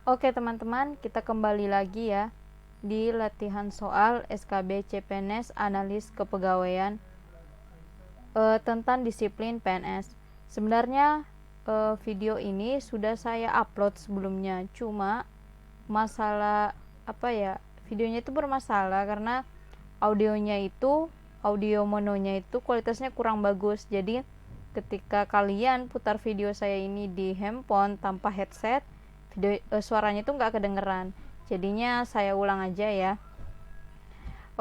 Oke teman-teman, kita kembali lagi ya di latihan soal SKB CPNS Analis Kepegawaian tentang disiplin PNS. Sebenarnya video ini sudah saya upload sebelumnya, cuma masalah videonya itu bermasalah karena audio mononya itu kualitasnya kurang bagus. Jadi ketika kalian putar video saya ini di handphone tanpa headset, suaranya itu nggak kedengeran. Jadinya saya ulang aja ya.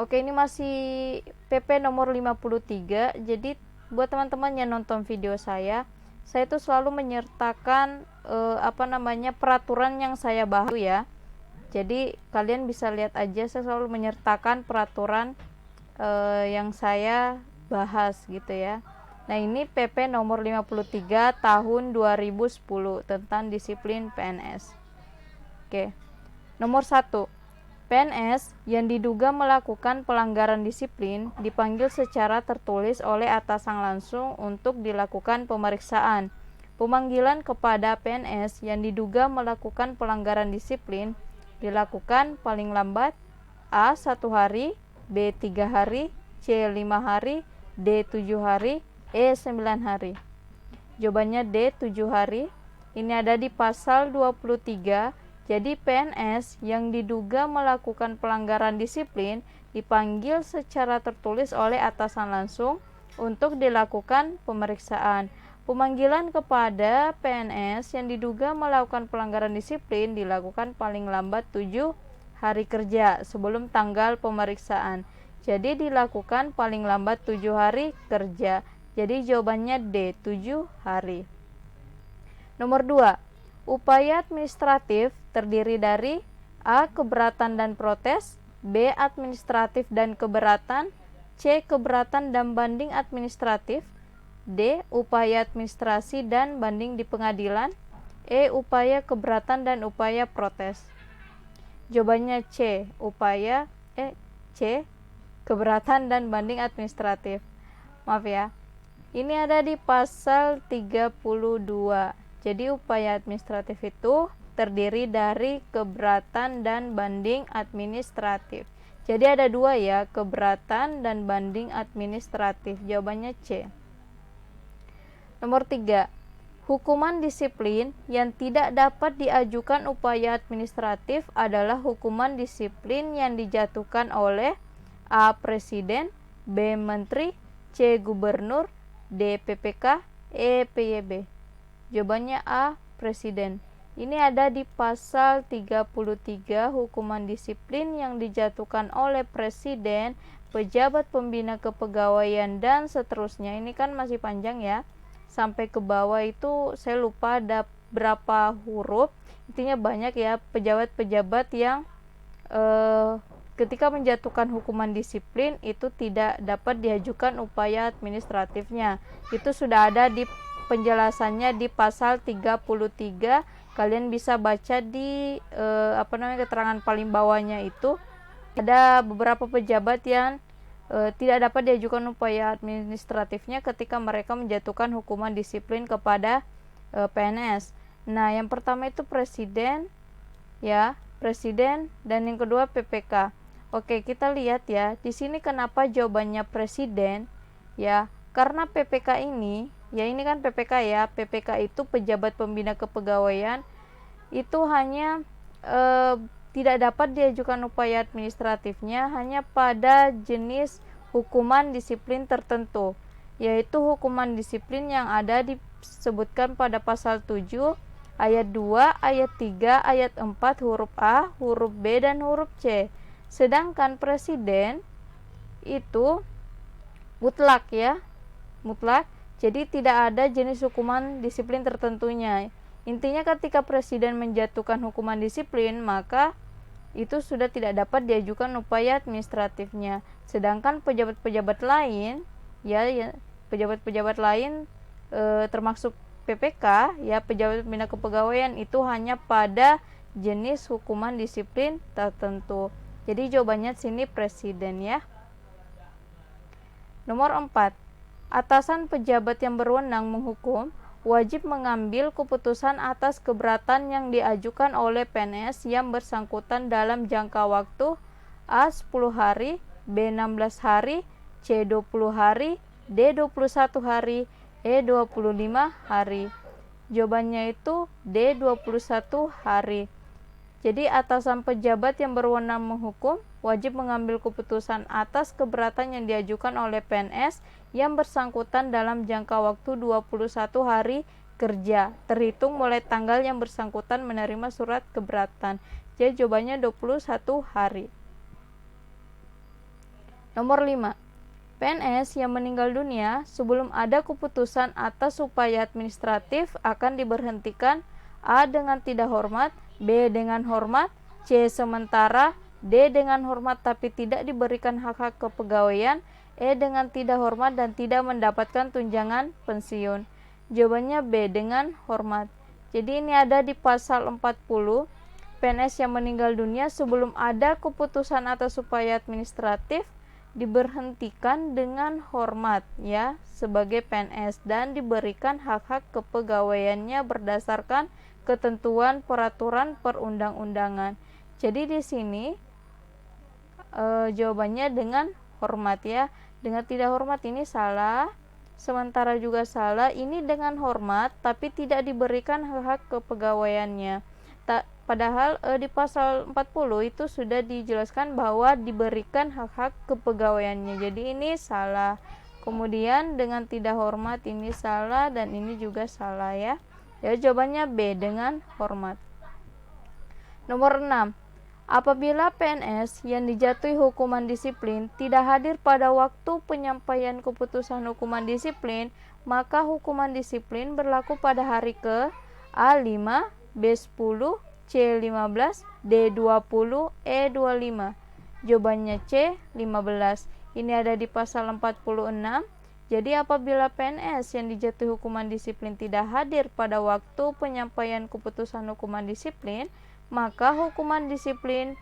Oke, ini masih PP nomor 53. Jadi buat teman-teman yang nonton video saya itu selalu menyertakan peraturan yang saya bahas ya. Jadi kalian bisa lihat aja, saya selalu menyertakan peraturan yang saya bahas gitu ya. Nah, ini PP nomor 53 tahun 2010 tentang disiplin PNS. Oke. Nomor 1. PNS yang diduga melakukan pelanggaran disiplin dipanggil secara tertulis oleh atasan langsung untuk dilakukan pemeriksaan. Pemanggilan kepada PNS yang diduga melakukan pelanggaran disiplin dilakukan paling lambat A. 1 hari, B. 3 hari, C. 5 hari, D. 7 hari, E. 9 hari. Jawabannya D. 7 hari. Ini ada di pasal 23. Jadi PNS yang diduga melakukan pelanggaran disiplin dipanggil secara tertulis oleh atasan langsung untuk dilakukan pemeriksaan. Pemanggilan kepada PNS yang diduga melakukan pelanggaran disiplin dilakukan paling lambat 7 hari kerja sebelum tanggal pemeriksaan. Jadi dilakukan paling lambat 7 hari kerja. Jadi jawabannya D, 7 hari. Nomor 2. Upaya administratif terdiri dari A. Keberatan dan protes, B. Administratif dan keberatan, C. Keberatan dan banding administratif, D. Upaya administrasi dan banding di pengadilan, E. Upaya keberatan dan upaya protes. Jawabannya C. C. Keberatan dan banding administratif. Maaf ya. Ini ada di pasal 32. Jadi upaya administratif itu terdiri dari keberatan dan banding administratif. Jadi ada dua ya, keberatan dan banding administratif. Jawabannya C. Nomor 3. Hukuman disiplin yang tidak dapat diajukan upaya administratif adalah hukuman disiplin yang dijatuhkan oleh A. Presiden, B. Menteri, C. Gubernur, D. PPK, E. PYB. Jawabannya A. Presiden. Ini ada di pasal 33, hukuman disiplin yang dijatuhkan oleh presiden, pejabat pembina kepegawaian dan seterusnya. Ini kan masih panjang ya. Sampai ke bawah itu saya lupa ada berapa huruf. Intinya banyak ya pejabat-pejabat yang ketika menjatuhkan hukuman disiplin itu tidak dapat diajukan upaya administratifnya. Itu sudah ada di penjelasannya di pasal 33. Kalian bisa baca di keterangan paling bawahnya itu ada beberapa pejabat yang tidak dapat diajukan upaya administratifnya ketika mereka menjatuhkan hukuman disiplin kepada PNS. Nah, yang pertama itu presiden ya, presiden, dan yang kedua PPK. Oke, kita lihat ya. Di sini kenapa jawabannya presiden? Ya, karena PPK ini, ya ini kan PPK ya. PPK itu pejabat pembina kepegawaian, itu hanya tidak dapat diajukan upaya administratifnya hanya pada jenis hukuman disiplin tertentu, yaitu hukuman disiplin yang ada disebutkan pada pasal 7 ayat 2, ayat 3, ayat 4 huruf A, huruf B, dan huruf C. Sedangkan presiden itu mutlak ya, mutlak. Jadi tidak ada jenis hukuman disiplin tertentunya. Intinya ketika presiden menjatuhkan hukuman disiplin, maka itu sudah tidak dapat diajukan upaya administratifnya. Sedangkan pejabat-pejabat lain ya pejabat-pejabat lain termasuk PPK ya, pejabat pembina kepegawaian, itu hanya pada jenis hukuman disiplin tertentu. Jadi jawabannya sini presiden ya. Nomor 4. Atasan pejabat yang berwenang menghukum wajib mengambil keputusan atas keberatan yang diajukan oleh PNS yang bersangkutan dalam jangka waktu A. 10 hari, B. 16 hari, C. 20 hari, D. 21 hari, E. 25 hari. Jawabannya itu D. 21 hari. Jadi atasan pejabat yang berwenang menghukum wajib mengambil keputusan atas keberatan yang diajukan oleh PNS yang bersangkutan dalam jangka waktu 21 hari kerja terhitung mulai tanggal yang bersangkutan menerima surat keberatan. Jadi jawabannya 21 hari. Nomor 5. PNS yang meninggal dunia sebelum ada keputusan atas upaya administratif akan diberhentikan A. dengan tidak hormat, B. dengan hormat, C. sementara, D. dengan hormat tapi tidak diberikan hak-hak kepegawaian, E. dengan tidak hormat dan tidak mendapatkan tunjangan pensiun. Jawabannya B. dengan hormat. Jadi ini ada di pasal 40, PNS yang meninggal dunia sebelum ada keputusan atas upaya administratif diberhentikan dengan hormat ya sebagai PNS dan diberikan hak-hak kepegawaiannya berdasarkan ketentuan peraturan perundang-undangan. Jadi di sini jawabannya dengan hormat ya. Dengan tidak hormat ini salah, sementara juga salah. Ini dengan hormat tapi tidak diberikan hak-hak kepegawaiannya. Padahal di pasal 40 itu sudah dijelaskan bahwa diberikan hak-hak kepegawaiannya. Jadi ini salah. Kemudian dengan tidak hormat ini salah dan ini juga salah ya. Ya jawabannya B dengan hormat. Nomor 6. Apabila PNS yang dijatuhi hukuman disiplin tidak hadir pada waktu penyampaian keputusan hukuman disiplin, maka hukuman disiplin berlaku pada hari ke A5, B10, C15, D20, E25. Jawabannya C 15. Ini ada di pasal 46. Jadi apabila PNS yang dijatuhi hukuman disiplin tidak hadir pada waktu penyampaian keputusan hukuman disiplin, maka hukuman disiplin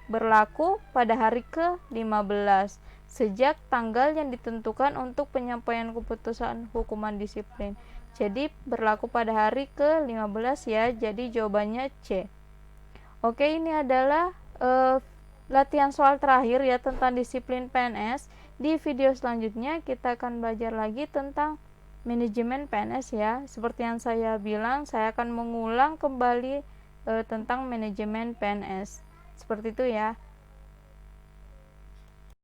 berlaku pada hari ke-15 sejak tanggal yang ditentukan untuk penyampaian keputusan hukuman disiplin. Jadi berlaku pada hari ke-15 ya. Jadi jawabannya C. Oke, ini adalah latihan soal terakhir ya tentang disiplin PNS. Di video selanjutnya kita akan belajar lagi tentang manajemen PNS ya. Seperti yang saya bilang, saya akan mengulang kembali tentang manajemen PNS. Seperti itu ya.